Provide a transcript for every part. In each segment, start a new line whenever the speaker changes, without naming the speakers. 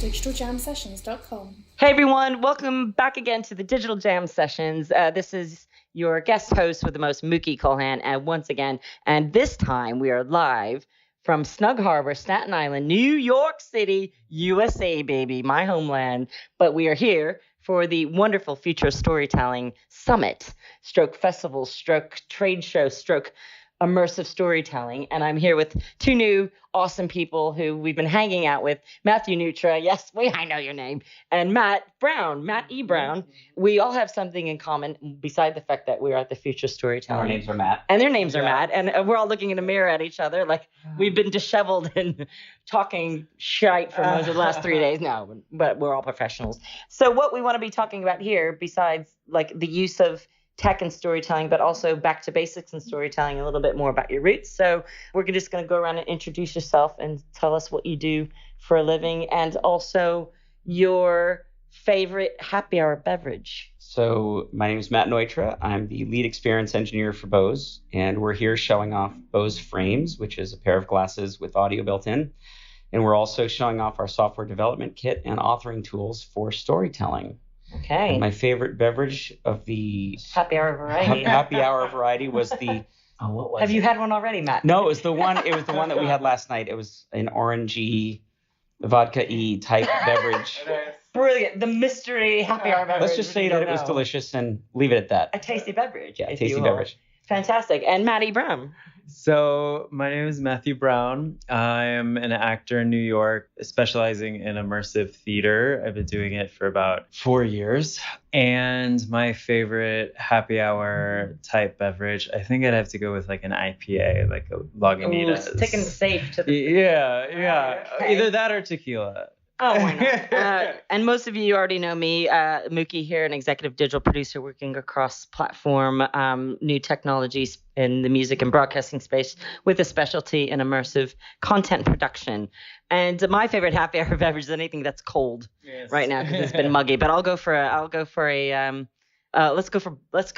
digitaljamsessions.com.
Hey everyone, welcome back again to the Digital Jam Sessions. This is your guest host with the most, Mookie Colhan, and this time we are live from Snug Harbor, Staten Island, New York City, USA, baby, my homeland. But we are here for the wonderful Future Storytelling Summit, stroke festival, stroke trade show, stroke immersive storytelling. And I'm here with two new awesome people who we've been hanging out with, Matthew Nutra, yes, I know your name, and Matt E. Brown. We all have something in common beside the fact that we're at the Future Storytelling.
Our names are Matt.
And their names are Matt. And we're all looking in a mirror at each other like we've been disheveled and talking shite for most of the last 3 days now, but we're all professionals. So what we want to be talking about here, besides like the use of tech and storytelling, but also back to basics and storytelling, a little bit more about your roots. So we're just going to go around and introduce yourself and tell us what you do for a living, and also your favorite happy hour beverage.
So my name is Matt Neutra. I'm the lead experience engineer for Bose, and we're here showing off Bose Frames, which is a pair of glasses with audio built in. And we're also showing off our software development kit and authoring tools for storytelling.
Okay.
And my favorite beverage of the
happy hour variety
was the what was
Have
it?
You had one already, Matt?
No, it was the one that we had last night. It was an orangey vodka-y type beverage.
Brilliant. The mystery happy hour beverage.
Let's just say that it was delicious and leave it at that.
A tasty beverage.
Yeah, tasty beverage.
Fantastic. And Matty Brown.
So my name is Matthew Brown. I'm an actor in New York, specializing in immersive theater. I've been doing it for about 4 years. And my favorite happy hour type beverage, I think I'd have to go with like an IPA, like a Lagunitas.
Sticking safe to the...
Yeah.
Okay.
Either that or tequila.
Oh, why not? And most of you already know me, Mookie here, an executive digital producer working across platform, new technologies in the music and broadcasting space with a specialty in immersive content production. And my favorite happy hour beverage is anything that's cold right now because it's been muggy. But let's go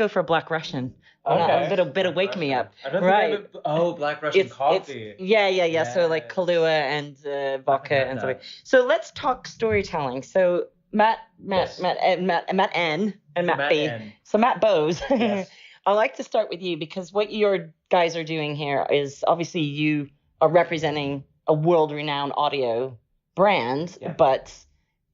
for a Black Russian.
Okay.
A bit of wake me up.
I don't
think
Black Russian coffee.
Yeah. So like Kahlua and vodka and stuff. So let's talk storytelling. So Matt N and Matt B. So Matt Bose.
Yes.
I like to start with you because what your guys are doing here is obviously you are representing a world-renowned audio brand, but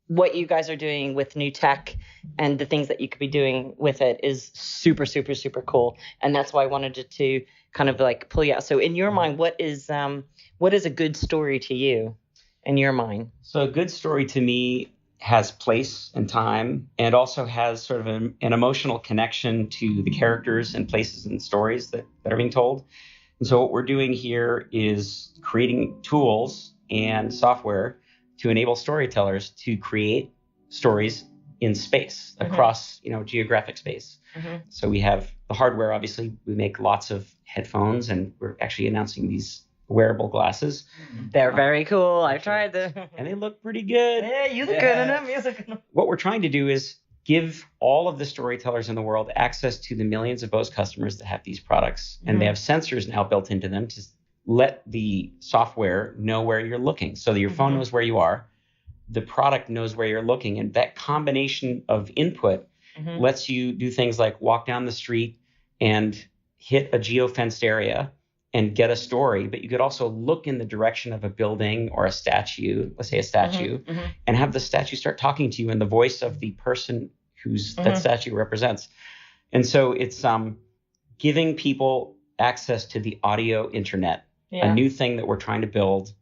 what you guys are doing with new tech and the things that you could be doing with it is super, super, super cool. And that's why I wanted to kind of like pull you out. So in your mind, what is a good story to you in your mind? So
a good story to me has place and time, and also has sort of an emotional connection to the characters and places and stories that are being told. And so what we're doing here is creating tools and software to enable storytellers to create stories in space across, geographic space. Mm-hmm. So we have the hardware. Obviously, we make lots of headphones, and we're actually announcing these wearable glasses.
They're very cool. I've tried them.
And they look pretty good.
Yeah, you look good in them.
What we're trying to do is give all of the storytellers in the world access to the millions of Bose customers that have these products. And they have sensors now built into them to let the software know where you're looking, so that your phone knows where you are, the product knows where you're looking, and that combination of input lets you do things like walk down the street and hit a geo-fenced area and get a story, but you could also look in the direction of a building or a statue, let's say a statue, and have the statue start talking to you in the voice of the person who's that statue represents. And so it's giving people access to the audio internet, a new thing that we're trying to build,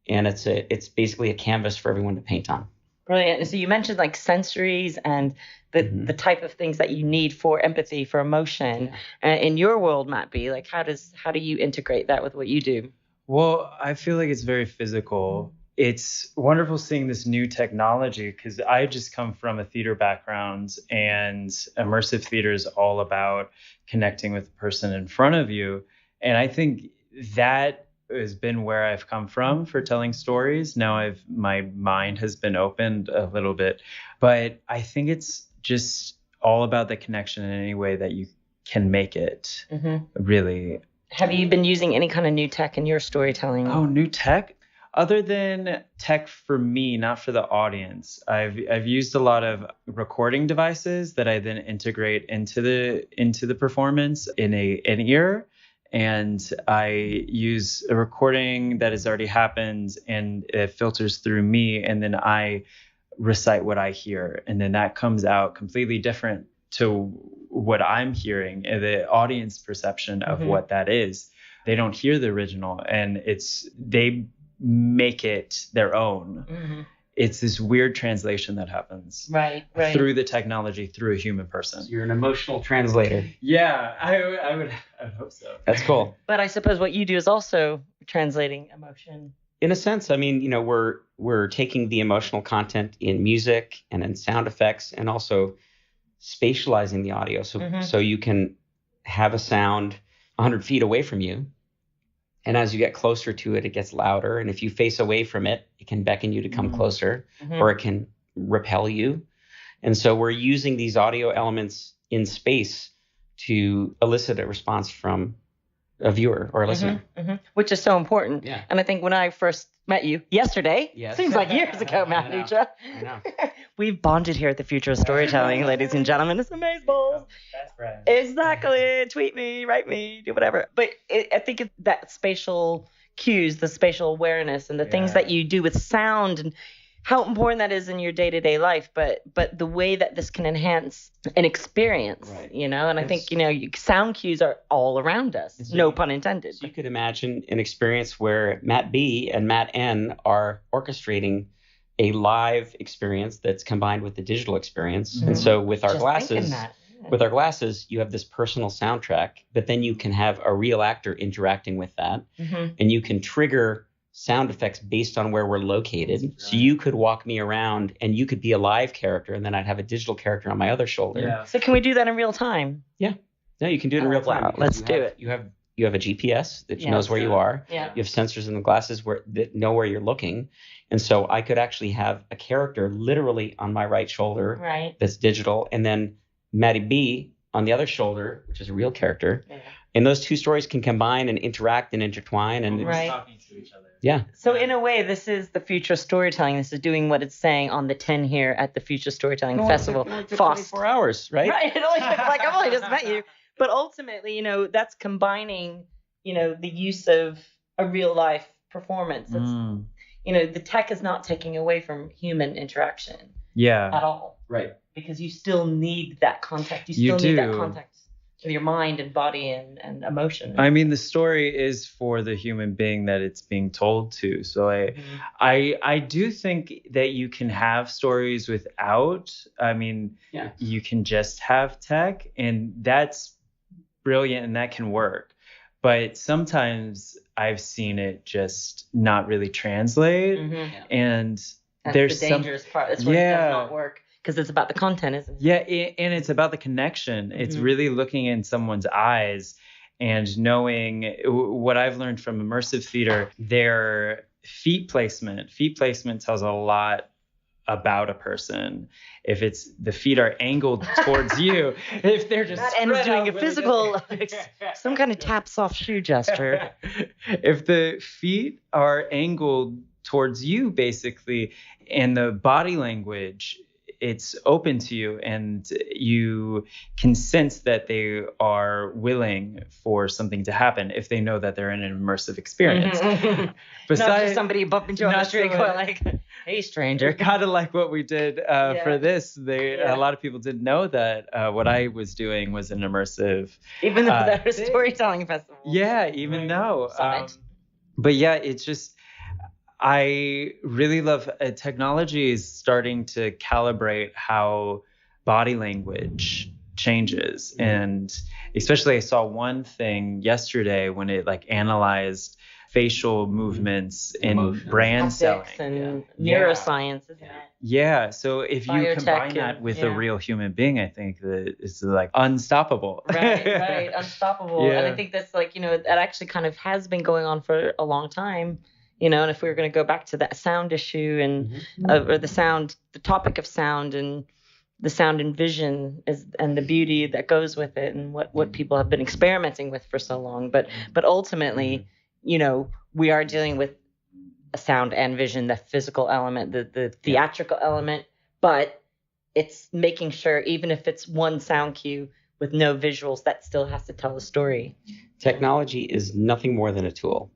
and it's basically a canvas for everyone to paint on.
Brilliant. And so you mentioned like sensories and the type of things that you need for empathy, for emotion. In your world, Matt B, like how do you integrate that with what you do?
Well, I feel like it's very physical. It's wonderful seeing this new technology because I just come from a theater background, and immersive theater is all about connecting with the person in front of you. And I think that has been where I've come from for telling stories. Now my mind has been opened a little bit, but I think it's just all about the connection in any way that you can make it. Really.
Have you been using any kind of new tech in your storytelling?
Oh, new tech? Other than tech for me, not for the audience, I've used a lot of recording devices that I then integrate into the performance in an ear. And I use a recording that has already happened and it filters through me. And then I recite what I hear. And then that comes out completely different to what I'm hearing, the audience perception of what that is. They don't hear the original, and they make it their own. It's this weird translation that happens
right
through the technology, through a human person.
So you're an emotional translator.
Yeah, I would hope so.
That's cool.
But I suppose what you do is also translating emotion.
In a sense, I mean, we're taking the emotional content in music and in sound effects, and also spatializing the audio, so you can have a sound 100 feet away from you, and as you get closer to it, it gets louder, and if you face away from it, it can beckon you to come closer, or it can repel you. And so we're using these audio elements in space to elicit a response from a viewer or a listener.
Which is so important.
Yeah.
And I think when I first met you yesterday, seems like years ago, Matt Lucha.
I know.
We've bonded here at the Future of Storytelling, ladies and gentlemen. It's amazing.
That's right.
Exactly. Tweet me, write me, do whatever. But I think it's that spatial cues, the spatial awareness, and the things that you do with sound, and how important that is in your day-to-day life, but the way that this can enhance an experience, and I think, sound cues are all around us, no pun intended.
So you could imagine an experience where Matt B and Matt N are orchestrating a live experience that's combined with the digital experience. And so with our glasses, you have this personal soundtrack, but then you can have a real actor interacting with that, and you can trigger sound effects based on where we're located. Right. So you could walk me around and you could be a live character, and then I'd have a digital character on my other shoulder.
Yeah. So can we do that in real time?
Yeah. No, you can do it in real time.
Wow, let's do it.
You have a GPS that knows where you are.
Yeah.
You have sensors in the glasses that know where you're looking. And so I could actually have a character literally on my right shoulder that's digital, and then Maddie B on the other shoulder, which is a real character. Yeah. And those two stories can combine and interact and intertwine and
talking to each other.
Yeah.
So in a way, this is the future of storytelling. This is doing what it's saying on the 10 here at the Future Storytelling Festival.
It only took 24 hours, right?
Right. It only took I've only just met you. But ultimately, that's combining, the use of a real life performance. It's, the tech is not taking away from human interaction.
Yeah.
At all.
Right.
Because you still need that contact. You still need that contact with your mind and body and emotion.
I mean, the story is for the human being that it's being told to. So I do think that you can have stories without. I mean, you can just have tech, and that's brilliant, and that can work. But sometimes I've seen it just not really translate, and there's
the dangerous part. That's where it does not work. Because it's about the content, isn't it?
Yeah, and it's about the connection. It's really looking in someone's eyes and knowing what I've learned from immersive theater, their feet placement. Feet placement tells a lot about a person. If it's the feet are angled towards you, if they're just
that ends doing a physical, some kind of tap soft shoe gesture.
If the feet are angled towards you, basically, and the body language, it's open to you, and you can sense that they are willing for something to happen if they know that they're in an immersive experience.
Not just somebody bumping into you on the street going like, hey, stranger.
Kind of like what we did for this. A lot of people didn't know that what I was doing was an immersive.
Even though that was a storytelling festival.
Yeah, even though. But yeah, it's just, I really love technology is starting to calibrate how body language changes. And especially I saw one thing yesterday when it analyzed facial movements in brand selling.
And neuroscience, isn't it?
Yeah. So if you combine that with a real human being, I think that it's unstoppable.
Right. Unstoppable. Yeah. And I think that's that actually kind of has been going on for a long time. And if we were going to go back to that sound issue and or the topic of sound and the sound and vision and the beauty that goes with it and what people have been experimenting with for so long, but ultimately, we are dealing with sound and vision, the physical element, the theatrical element, but it's making sure even if it's one sound cue with no visuals, that still has to tell a story.
Technology is nothing more than a tool.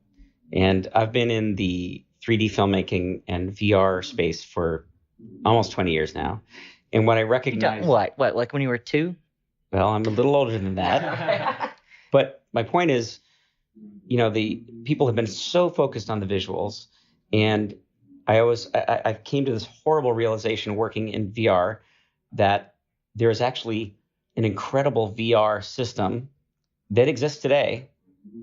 And I've been in the 3D filmmaking and VR space for almost 20 years now. And what I recognize...
What, like when you were 2?
Well, I'm a little older than that. But my point is, the people have been so focused on the visuals. And I came to this horrible realization working in VR that there is actually an incredible VR system that exists today.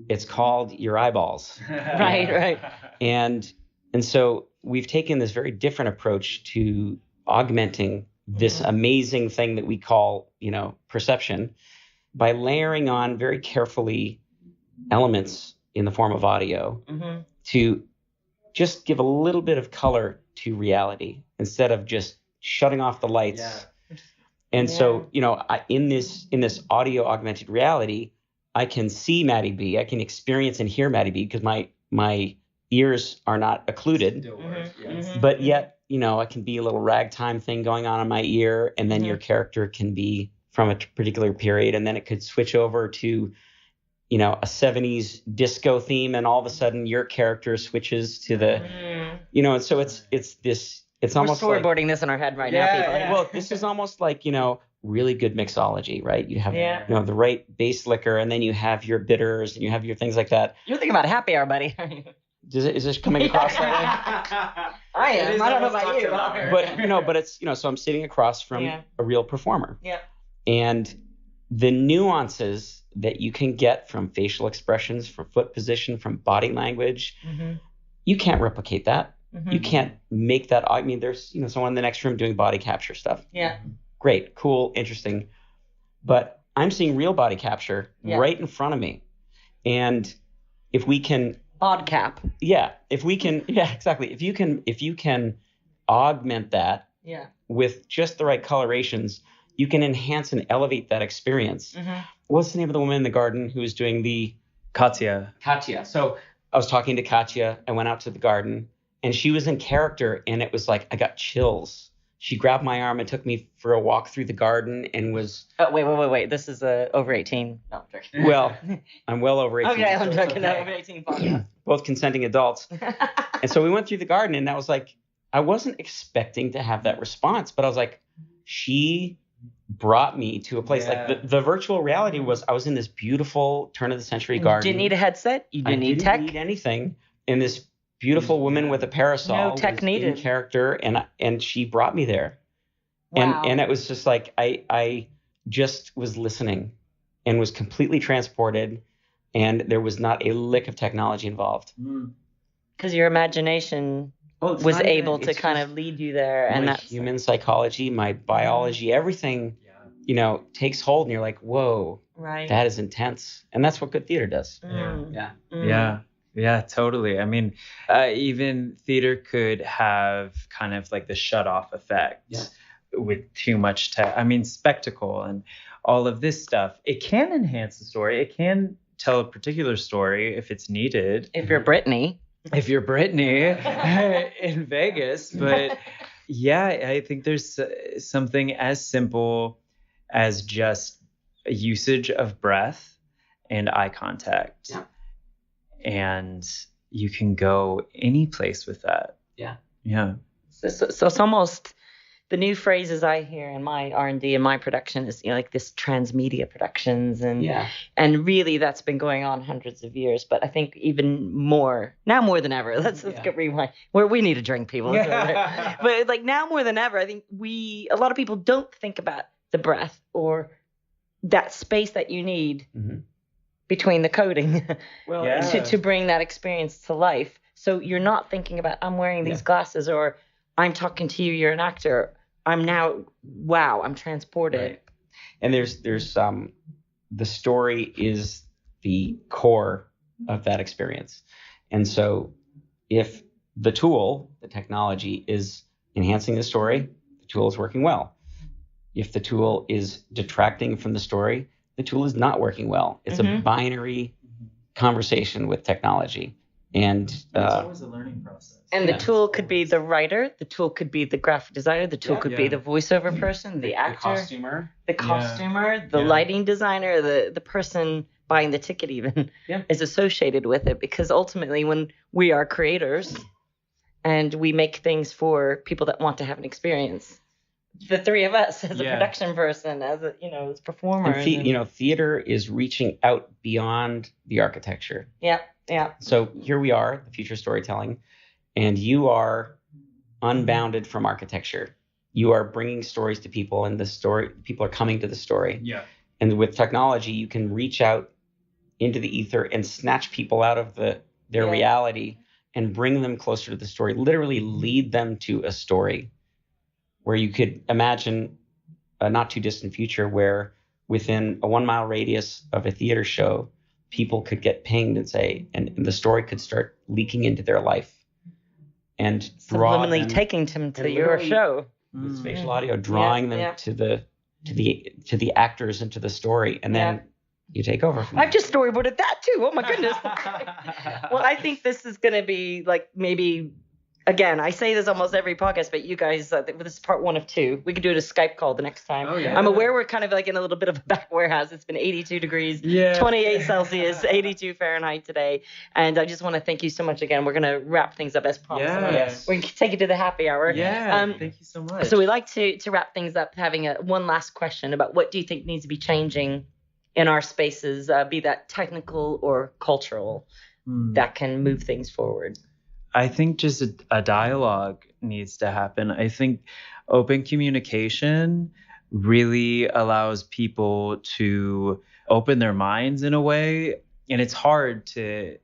It's called your eyeballs.
Right.
And so we've taken this very different approach to augmenting this amazing thing that we call, perception by layering on very carefully elements in the form of audio to just give a little bit of color to reality instead of just shutting off the lights. Yeah. And so, in this audio augmented reality, I can see Maddie B. I can experience and hear Maddie B. because my ears are not occluded.
Still works, yes.
But yet, I can be a little ragtime thing going on in my ear, and then your character can be from a particular period, and then it could switch over to, a 70s disco theme, and all of a sudden your character switches to the, and so it's almost
we're storyboarding this in our head right now, people.
Yeah. Well, this is almost like, really good mixology, right? You have, the right base liquor, and then you have your bitters, and you have your things like that.
You're thinking about happy hour, buddy.
Is this coming across that way?
I am. I don't know about you.
But it's, so I'm sitting across from a real performer.
Yeah.
And the nuances that you can get from facial expressions, from foot position, from body language, you can't replicate that. You can't make that. I mean, there's, someone in the next room doing body capture stuff.
Yeah.
Great, cool, interesting. But I'm seeing real body capture right in front of me. And if we can
odd cap.
Yeah. If we can, exactly. If you can augment that with just the right colorations, you can enhance and elevate that experience. What's the name of the woman in the garden who was doing the
Katya?
So I was talking to Katya. I went out to the garden and she was in character, and it was like I got chills. She grabbed my arm and took me for a walk through the garden and was...
Oh, wait. This is over 18. No, I'm joking.
Well, I'm well over 18.
Okay, I'm joking. Okay. Over 18 podcast.
Both consenting adults. And so we went through the garden, and I was like, I wasn't expecting to have that response, but I was like, she brought me to a place. Like the virtual reality was, I was in this beautiful turn of the century garden.
You didn't need a headset? You didn't need tech?
I didn't need anything. And this beautiful woman with a parasol.
No tech needed.
In character, and she brought me there.
Wow.
And it was just like I just was listening and was completely transported, and there was not a lick of technology involved.
Because your imagination was able to kind of lead you there, and that's
human psychology, my biology, everything, takes hold, and you're like, whoa,
right?
That is intense, and that's what good theater does.
Yeah, totally. I mean, even theater could have kind of like the shut-off effect with too much spectacle and all of this stuff. It can enhance the story. It can tell a particular story if it's needed.
If you're Brittany
in Vegas. But I think there's something as simple as just a usage of breath and eye contact. Yeah. And you can go any place with that.
Yeah.
Yeah.
So it's almost the new phrases I hear in my R&D and my production is like this transmedia productions and really that's been going on hundreds of years. But I think even more than ever. Let's get rewind. Where we need a drink, people. But like now more than ever, I think a lot of people don't think about the breath or that space that you need. Between the coding to bring that experience to life. So you're not thinking about, I'm wearing these glasses or I'm talking to you, you're an actor. I'm transported. Right.
And there's the story is the core of that experience. And so if the tool, the technology is enhancing the story, the tool is working well. If the tool is detracting from the story, the tool is not working well. It's a binary conversation with technology. And
It's always a learning process.
And the tool could be the writer, the tool could be the graphic designer, the tool could be the voiceover person, the actor,
the
costumer, the lighting designer, the person buying the ticket even is associated with it, because ultimately when we are creators and we make things for people that want to have an experience, the three of us as a production person, as a, as performers.
And theater is reaching out beyond the architecture.
Yeah.
So here we are, the future of storytelling, and you are unbounded from architecture. You are bringing stories to people, and people are coming to the story.
Yeah.
And with technology, you can reach out into the ether and snatch people out of their reality and bring them closer to the story, literally lead them to a story where you could imagine a not too distant future where within a 1 mile radius of a theater show, people could get pinged and the story could start leaking into their life and
subliminally taking them to your show.
With spatial audio, drawing them to the actors and to the story, and then you take over.
I've just storyboarded that too. Oh my goodness. Well, I think this is going to be like maybe. Again, I say this almost every podcast, but you guys, this is part 1 of 2. We could do it a Skype call the next time.
Oh, yeah.
I'm aware we're kind of like in a little bit of a back warehouse. It's been 82 degrees, 28 Celsius, 82 Fahrenheit today. And I just want to thank you so much again. We're going to wrap things up as promised.
Yes.
We're going to take it to the happy hour.
Yeah, thank you so much.
So we like to wrap things up having one last question about what do you think needs to be changing in our spaces, be that technical or cultural, that can move things forward.
I think just a dialogue needs to happen. I think open communication really allows people to open their minds in a way. And it's hard to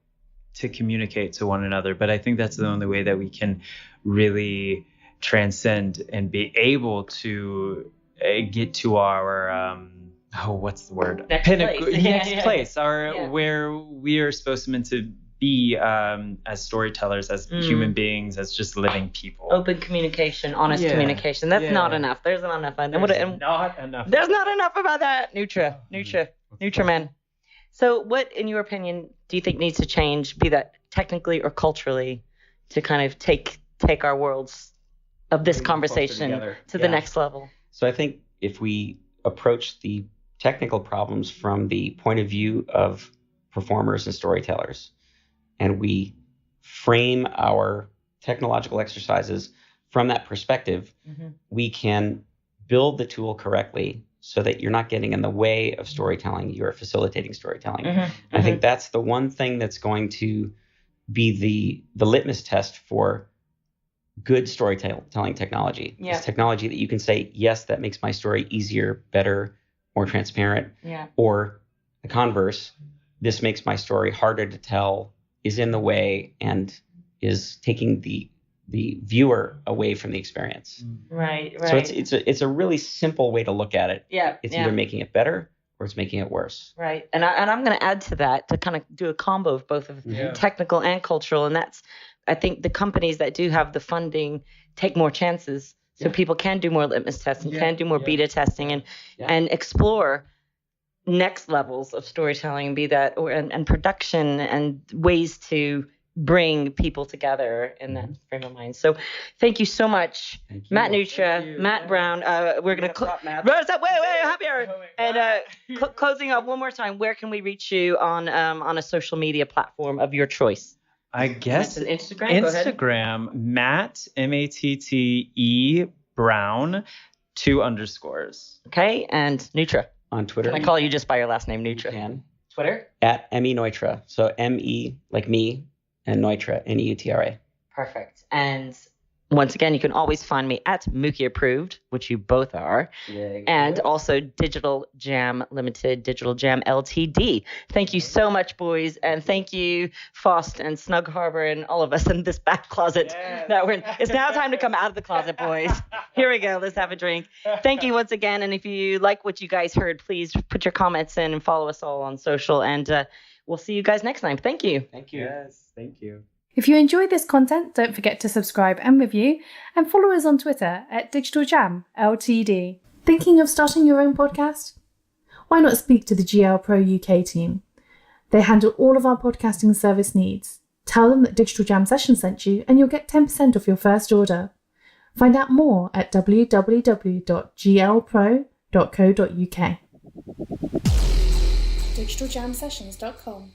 communicate to one another. But I think that's the only way that we can really transcend and be able to get to our what's the word?
Next
place. Where we are supposed to meant to be as storytellers, as human beings, as just living people.
Open communication, honest communication. That's not enough. There's not enough. There's not enough about that. Nutraman. So what, in your opinion, do you think needs to change, be that technically or culturally, to kind of take our worlds of this conversation to the next level?
So I think if we approach the technical problems from the point of view of performers and storytellers, and we frame our technological exercises from that perspective, we can build the tool correctly so that you're not getting in the way of storytelling, you're facilitating storytelling. I think that's the one thing that's going to be the litmus test for good storytelling technology. It's technology that you can say, yes, that makes my story easier, better, more transparent. Or the converse, this makes my story harder to tell, is in the way, and is taking the viewer away from the experience.
Right.
So it's a really simple way to look at it. It's either making it better or it's making it worse.
Right. And I'm going to add to that to kind of do a combo of both of technical and cultural. And that's, I think the companies that do have the funding take more chances. So people can do more litmus testing, can do more beta testing, and explore next levels of storytelling, be that and production and ways to bring people together in that frame of mind. So thank you so much, Matt Nutra, Matt Brown. We're going to happy hour. And closing up one more time, where can we reach you on a social media platform of your choice?
I guess
Instagram.
Matt Matte Brown 2_.
Okay, and Nutra
on Twitter.
Can I call you just by your last name, Nutra?
You can.
Twitter
at Emmy Neutra. So ME like me and Neutra, Neutra.
Perfect. And once again, you can always find me at Mookie Approved, which you both are, and also Digital Jam Limited, Digital Jam Ltd. Thank you so much, boys, and thank you, Faust and Snug Harbor and all of us in this back closet that we're in. It's now time to come out of the closet, boys. Here we go. Let's have a drink. Thank you once again, and if you like what you guys heard, please put your comments in and follow us all on social, and we'll see you guys next time. Thank you.
Thank you.
Yes, thank you.
If you enjoyed this content, don't forget to subscribe and review, and follow us on Twitter at Digital Jam Ltd. Thinking of starting your own podcast? Why not speak to the GL Pro UK team? They handle all of our podcasting service needs. Tell them that Digital Jam Sessions sent you and you'll get 10% off your first order. Find out more at www.glpro.co.uk. DigitalJamSessions.com